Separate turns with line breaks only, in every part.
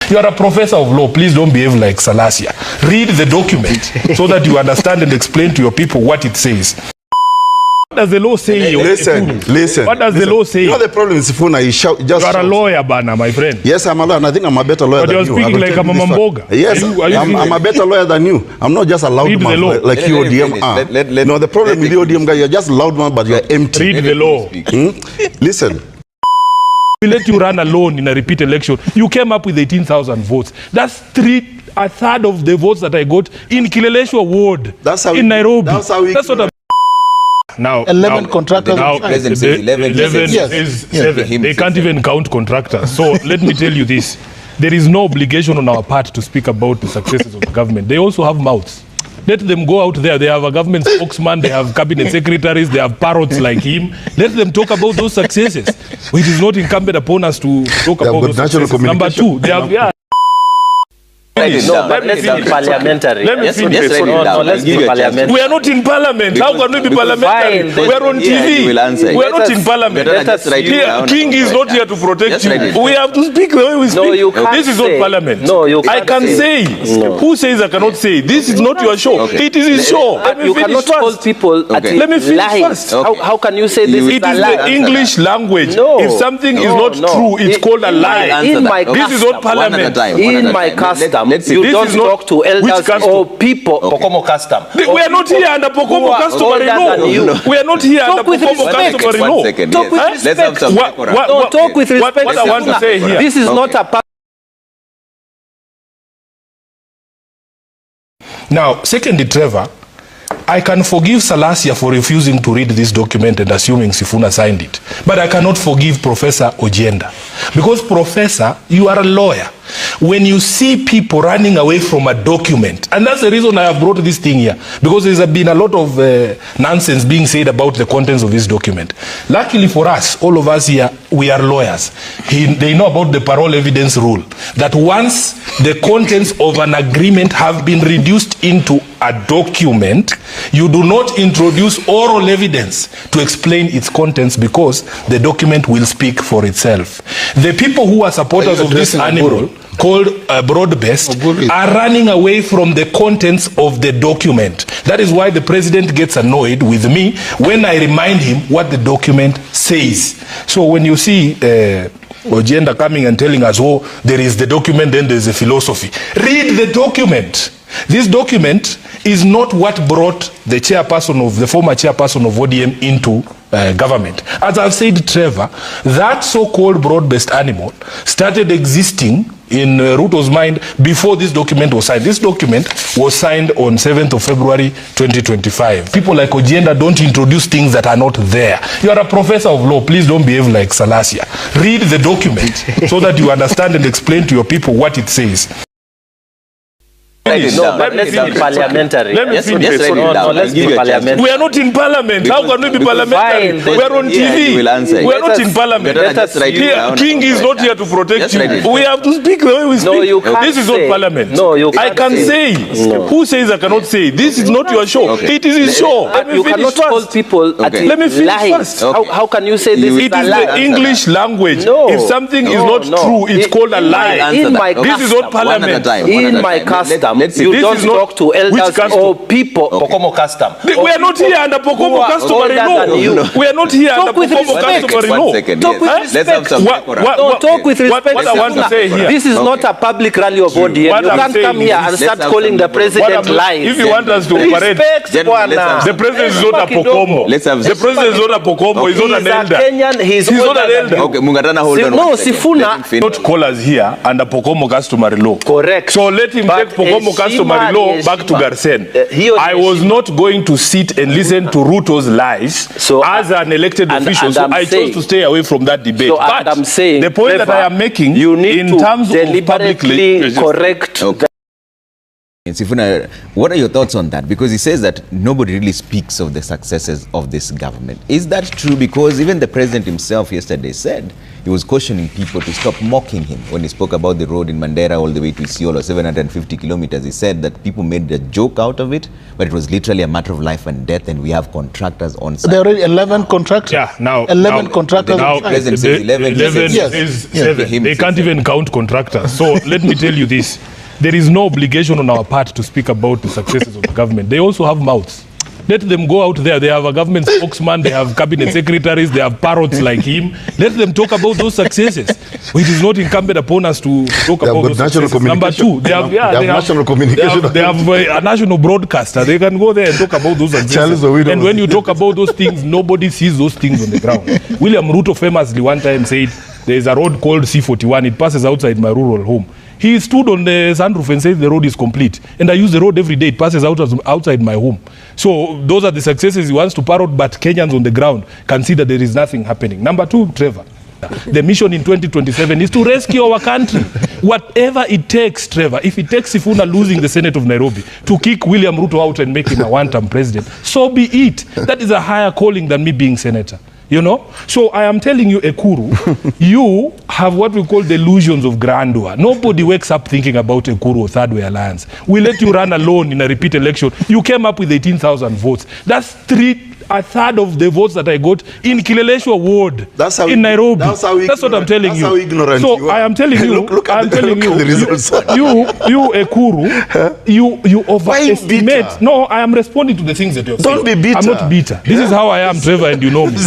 You are a professor of law. Please don't behave like Salasia. Read the document so that you understand and explain to your people what it says. What does the law say?
Listen.
What does the law say?
You know the problem is Sifuna,
you are a lawyer, Bana, my friend.
Yes, I'm a lawyer, and I think I'm a better lawyer than you.
But you're speaking like a mamamboga.
Yes, I'm a better lawyer than you. I'm not just a loud man like you ODM are. No, the problem with the ODM guy, you're just a loud man, but you're empty.
Read the law.
Listen.
We let you run alone in a repeat election. You came up with 18,000 votes. That's a third of the votes that I got in Kileleshwa ward in Nairobi. That's what I'm... Now,
11 contractors.
Now, President says 11
is 7. They can't even count contractors. So let me tell you this. There is no obligation on our part to speak about the successes of the government. They also have mouths. Let them go out there. They have a government spokesman. They have cabinet secretaries. They have parrots like him. Let them talk about those successes. It is not incumbent upon us to talk about those successes. Number two, they have...
No, but let's be parliamentary.
Let's be
parliamentary.
We are not in parliament. How can we be parliamentary? We are on TV. We are not in parliament. King is not here to protect you. We have to speak the way we speak.
No, you can't.
This is not parliament.
No, you can't.
I can say. Who says I cannot say? This is not your show. It is his show.
You cannot hold people
let me finish first.
How can you say this is a lie?
It is the English language. If something is not true, it's called a lie. This is not parliament.
In my custom, you don't talk to elders or people.
Pokomo custom.
We are not here under Pokomo customary law. We are not here under Pokomo customary law.
Talk with respect. Talk with respect.
What I want to say here.
This is not a...
Now, secondly, Trevor, I can forgive Salasia for refusing to read this document and assuming Sifuna signed it. But I cannot forgive Professor Ojenda. Because, Professor, you are a lawyer. When you see people running away from a document, and that's the reason I have brought this thing here, because there's been a lot of nonsense being said about the contents of this document. Luckily for us, all of us here, we are lawyers. They know about the parole evidence rule, that once the contents of an agreement have been reduced into a document, you do not introduce oral evidence to explain its contents because the document will speak for itself. The people who are supporters of this animal, called broad-based, are running away from the contents of the document. That is why the president gets annoyed with me when I remind him what the document says. So when you see Ojenda coming and telling us, oh, there is the document, then there's a philosophy. Read the document. This document is not what brought the former chairperson of ODM into government. As I've said, Trevor, that so-called broad-based animal started existing in Ruto's mind before this document was signed. This document was signed on 7th of February 2025. People like Ojenda don't introduce things that are not there. You are a professor of law. Please don't behave like Salasia. Read the document so that you understand and explain to your people what it says.
No, but let's be parliamentary.
Let's
be parliamentary.
We are not in parliament. How can we be parliamentary? We are on TV. We are not in parliament. King is not here to protect you. We have to speak the way we speak. This is not parliament. I can say. Who says I cannot say? This is not your show. It is his show.
You cannot hold people
let me finish first.
How can you say this is a lie?
It is the English language. If something is not true, it's called a lie. This is not parliament.
In my custom, you don't talk to elders or people.
Pokomo custom.
We are not here under Pokomo customary law. We are not here under Pokomo customary law.
Talk with respect. Talk with respect.
What I want to say here.
This is not a public rally of ODM. You can't come here and start calling the president lies.
If you want us to operate, the president is not a Pokomo. The president is not a Pokomo. He's not an elder.
He's not an elder.
Okay, Mungatana, hold on.
No, Sifuna.
Not call us here under Pokomo customary law.
Correct.
So let him take Pokomo customary law back to Garsen. I was not going to sit and listen to Ruto's lies as an elected official, so I chose to stay away from that debate. But the point that I am making, in terms of publicly
correct.
Sifuna, what are your thoughts on that? Because he says that nobody really speaks of the successes of this government. Is that true? Because even the president himself yesterday said he was cautioning people to stop mocking him when he spoke about the road in Mandera all the way to Isiolo, 750 kilometers. He said that people made a joke out of it, but it was literally a matter of life and death, and we have contractors on site.
There are already 11 contractors.
Yeah, now
11 contractors.
Now,
on
President says 11.
Yes. Is 7. They can't even count contractors. So let me tell you this. There is no obligation on our part to speak about the successes of the government. They also have mouths. Let them go out there. They have a government spokesman, they have cabinet secretaries, they have parrots like him. Let them talk about those successes. It is not incumbent upon us to talk about those successes. Number two, they have national communication. They have a national broadcaster. They can go there and talk about those successes. And when you talk about those things, nobody sees those things on the ground. William Ruto famously one time said, there is a road called C41. It passes outside my rural home. He stood on the sunroof and said the road is complete. And I use the road every day. It passes outside my home. So those are the successes he wants to parrot, but Kenyans on the ground can see that there is nothing happening. Number two, Trevor, the mission in 2027 is to rescue our country. Whatever it takes, Trevor, if it takes Sifuna losing the Senate of Nairobi to kick William Ruto out and make him a one-term president, so be it. That is a higher calling than me being senator. You know, so I am telling you, Ekuru, you have what we call delusions of grandeur. Nobody wakes up thinking about Ekuru or Third Way Alliance. We let you run alone in a repeat election. You came up with 18,000 votes. That's a third of the votes that I got in Kileleshwa ward in Nairobi. That's what I'm telling you.
How ignorant
so
you are.
I am telling you, I'm telling you, you Ekuru, you overestimate. No, I am responding to the things that you're saying.
Don't be bitter.
I'm not bitter. This is how I am, Trevor, and you know me.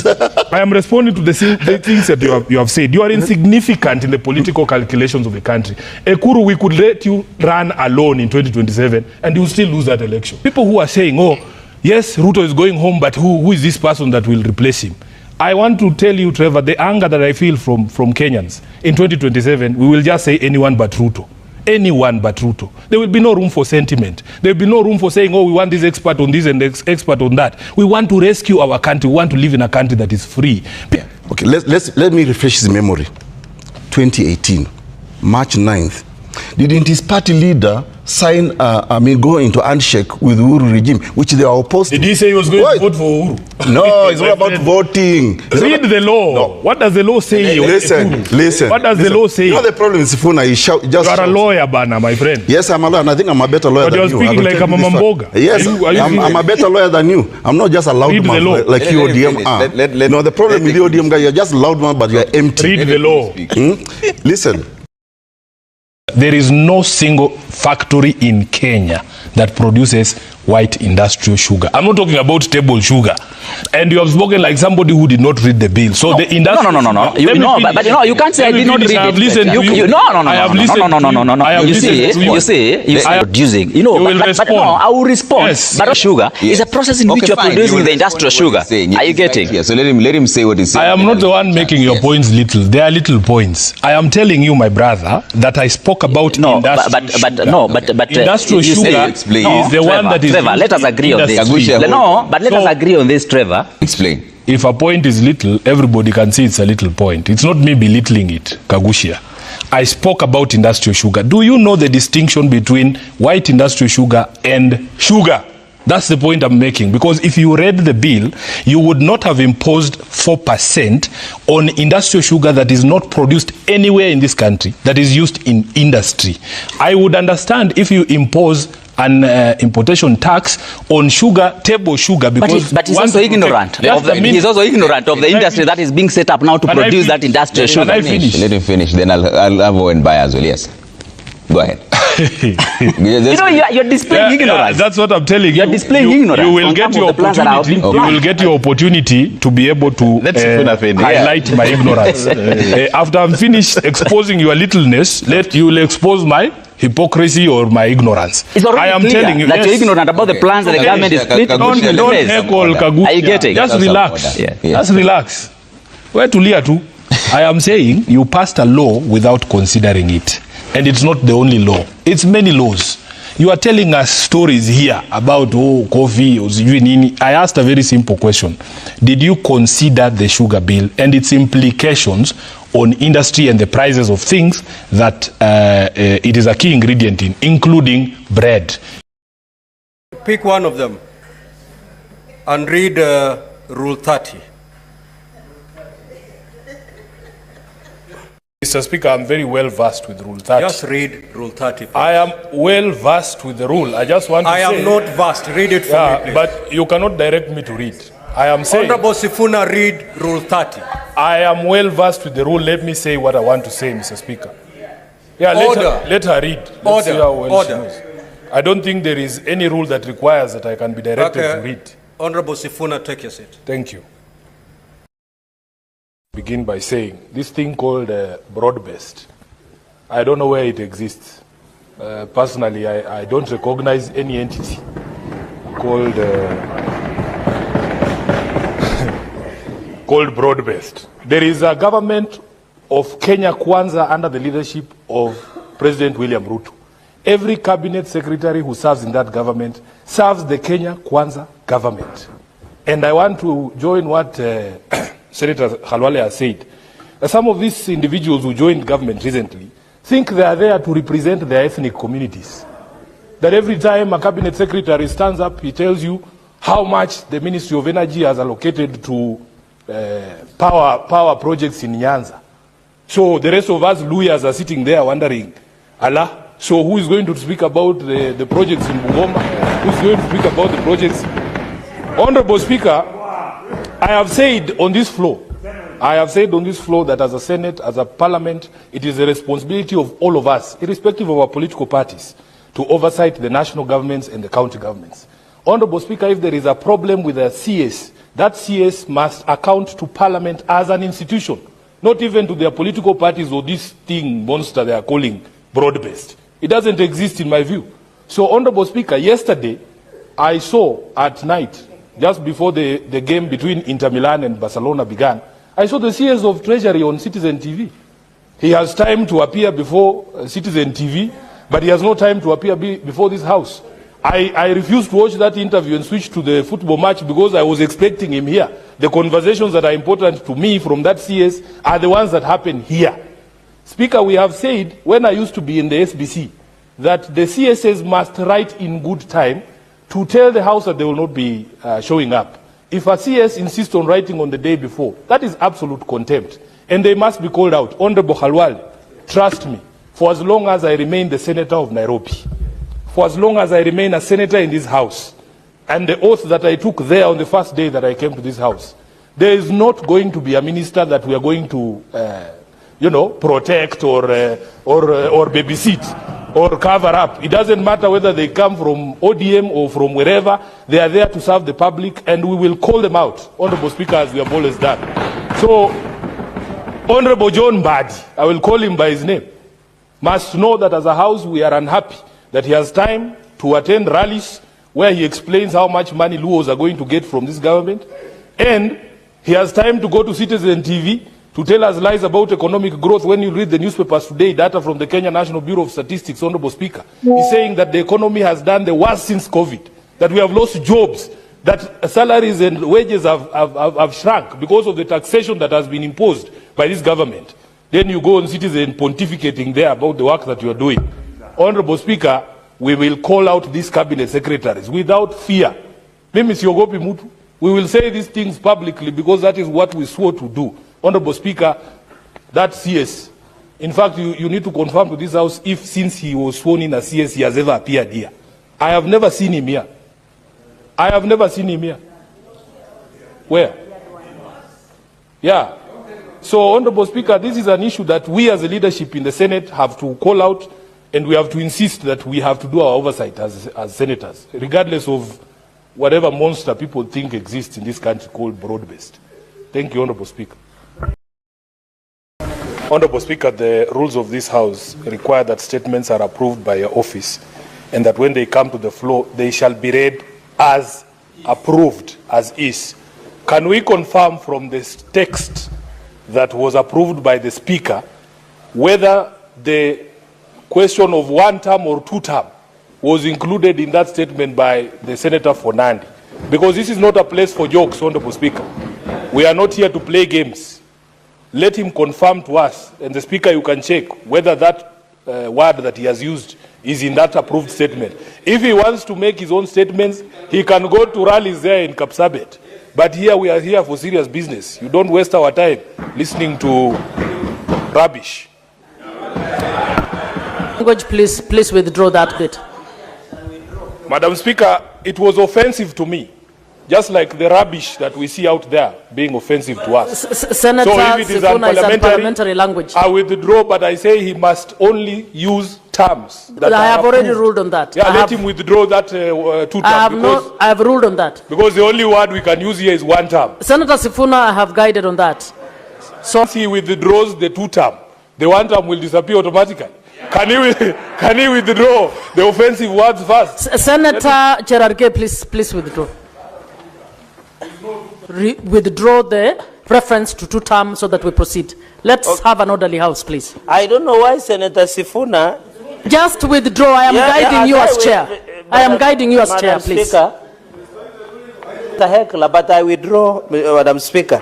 I am responding to the things that you have said. You are insignificant in the political calculations of the country. Ekuru, we could let you run alone in 2027 and you will still lose that election. People who are saying, oh, yes, Ruto is going home, but who is this person that will replace him? I want to tell you, Trevor, the anger that I feel from Kenyans, in 2027, we will just say anyone but Ruto. Anyone but Ruto. There will be no room for sentiment. There will be no room for saying, oh, we want this expert on this and this expert on that. We want to rescue our country. We want to live in a country that is free.
Yeah. Okay, let me refresh his memory. 2018, March 9th. Didn't his party leader sign, go into handshake with Uhuru regime, which they are opposed to?
Did he say he was going to vote for Uhuru?
No, it's not about voting.
Read the law. No. What does the law say?
Listen.
What does the law say?
You know the problem is Sifuna,
you are a lawyer, Bana, my friend.
Yes, I'm a lawyer, and I think I'm a better lawyer than you.
But you're speaking like a mamamboga.
Yes, I'm a better lawyer than you. I'm not just a loud man like you ODM are. No, the problem with the ODM guy, you're just a loud man, but you're empty.
Read the law.
Listen.
There is no single factory in Kenya that produces white industrial sugar. I'm not talking about table sugar. And you have spoken like somebody who did not read the bill. So the industry...
No. You can't say I did not read it.
I have listened to you.
I have listened to you. You see, you are producing. You know, but no, I will respond. Yes. But sugar is a process in which you are producing the industrial sugar. Are you getting?
Yeah, so let him say what he's saying.
I am not the one making your points little. They are little points. I am telling you, my brother, that I spoke about industrial sugar. Industrial sugar is the one that is...
Trevor, let us agree on this. No, but let us agree on this, Trevor.
Explain.
If a point is little, everybody can see it's a little point. It's not me belittling it, Kagushia. I spoke about industrial sugar. Do you know the distinction between white industrial sugar and sugar? That's the point I'm making. Because if you read the bill, you would not have imposed 4% on industrial sugar that is not produced anywhere in this country, that is used in industry. I would understand if you impose an importation tax on sugar, table sugar, because
but he's also ignorant. He's also ignorant of the industry that is being set up now to produce that industrial sugar.
Let him finish, then I'll have one buy as well. Yes, go ahead.
You're displaying ignorance.
That's what I'm telling you.
You're displaying ignorance.
You will get your opportunity. You will get your opportunity to be able to highlight my ignorance. After I'm finished exposing your littleness, you will expose my hypocrisy or my ignorance.
It's already
I am
clear
telling you
that you're ignorant about the plans that the government is split.
Don't heckle Kagu.
Are you getting?
Just relax. Just relax. Where to Leah too? I am saying you passed a law without considering it. And it's not the only law. It's many laws. You are telling us stories here about coffee or nini. I asked a very simple question. Did you consider the sugar bill and its implications on industry and the prices of things that it is a key ingredient in, including bread?
Pick one of them and read Rule 30.
Mr. Speaker, I'm very well versed with Rule 30.
Just read Rule 30. Please.
I am well versed with the rule. I just want to say...
I am not versed. Read it for me, please.
But you cannot direct me to read. I am saying...
Honorable Sifuna, read Rule 30.
I am well versed with the rule. Let me say what I want to say, Mr. Speaker. Yeah, let her read. Let's see how well she knows. I don't think there is any rule that requires that I can be directed to read.
Honorable Sifuna, take your seat.
Thank you. Begin by saying this thing called broad-based, I don't know where it exists. Personally, I don't recognize any entity called called broad-based. There is a government of Kenya Kwanza under the leadership of President William Ruto. Every cabinet secretary who serves in that government serves the Kenya Kwanza government. And I want to join what Senator Khalwale has said. Some of these individuals who joined government recently think they are there to represent their ethnic communities. That every time a cabinet secretary stands up, he tells you how much the Ministry of Energy has allocated to power projects in Nyanza. So the rest of us lawyers are sitting there wondering, Allah, so who is going to speak about the projects in Bungoma? Who is going to speak about the projects? Honorable Speaker, I have said on this floor that as a Senate, as a Parliament, it is the responsibility of all of us, irrespective of our political parties, to oversight the national governments and the county governments. Honorable Speaker, if there is a problem with the CS, that CS must account to Parliament as an institution, not even to their political parties or this thing monster they are calling broad-based. It doesn't exist in my view. So, Honorable Speaker, yesterday I saw at night, just before the game between Inter Milan and Barcelona began, I saw the CS of Treasury on Citizen TV. He has time to appear before Citizen TV, but he has no time to appear before this House. I refused to watch that interview and switch to the football match because I was expecting him here. The conversations that are important to me from that CS are the ones that happen here. Speaker, we have said, when I used to be in the SBC, that the CSs must write in good time to tell the House that they will not be showing up. If a CS insists on writing on the day before, that is absolute contempt. And they must be called out. Honorable Khalwale, trust me, for as long as I remain the Senator of Nairobi, for as long as I remain a Senator in this House, and the oath that I took there on the first day that I came to this House, there is not going to be a minister that we are going to, protect or babysit or cover up. It doesn't matter whether they come from ODM or from wherever. They are there to serve the public, and we will call them out, Honorable Speaker, as we have always done. So, Honorable John Badi, I will call him by his name, must know that as a House we are unhappy that he has time to attend rallies where he explains how much money Luos are going to get from this government, and he has time to go to Citizen TV to tell us lies about economic growth. When you read the newspapers today, data from the Kenya National Bureau of Statistics, Honorable Speaker, he's saying that the economy has done the worst since COVID, that we have lost jobs, that salaries and wages have shrunk because of the taxation that has been imposed by this government. Then you go on Citizen pontificating there about the work that you are doing. Honorable Speaker, we will call out these cabinet secretaries without fear. Mimi siogopi mutu. We will say these things publicly because that is what we swore to do. Honorable Speaker, that CS, in fact, you need to confirm to this House if since he was sworn in as CS, he has ever appeared here. I have never seen him here. I have never seen him here. Where? Yeah. So, Honorable Speaker, this is an issue that we as a leadership in the Senate have to call out, and we have to insist that we have to do our oversight as senators, regardless of whatever monster people think exists in this country called broad-based. Thank you, Honorable Speaker. Honorable Speaker, the rules of this House require that statements are approved by your office and that when they come to the floor, they shall be read as approved, as is. Can we confirm from this text that was approved by the Speaker whether the question of one term or two term was included in that statement by the Senator for Nandi? Because this is not a place for jokes, Honorable Speaker. We are not here to play games. Let him confirm to us, and the Speaker, you can check whether that word that he has used is in that approved statement. If he wants to make his own statements, he can go to rallies there in Kapsabet. But here we are here for serious business. You don't waste our time listening to rubbish.
Language, please withdraw that bit.
Madam Speaker, it was offensive to me, just like the rubbish that we see out there being offensive to us.
Senator
if it is
Sifuna is unparliamentary language.
I withdraw, but I say he must only use terms that
I have already
approved.
ruled on that.
Yeah, let him withdraw that 2 terms.
I have ruled on that.
Because the only word we can use here is 1 term.
Senator Sifuna, I have guided on that. So
Once he withdraws the 2 term, the 1 term will disappear automatically. Can he withdraw the offensive words first?
Senator Cherargei, please withdraw. Withdraw the reference to 2 terms so that we proceed. Let's have an orderly house, please.
I don't know why Senator Sifuna.
Just withdraw. I am guiding you as chair. I am guiding you as chair, please.
Speaker, the heckler, but I withdraw, Madam Speaker.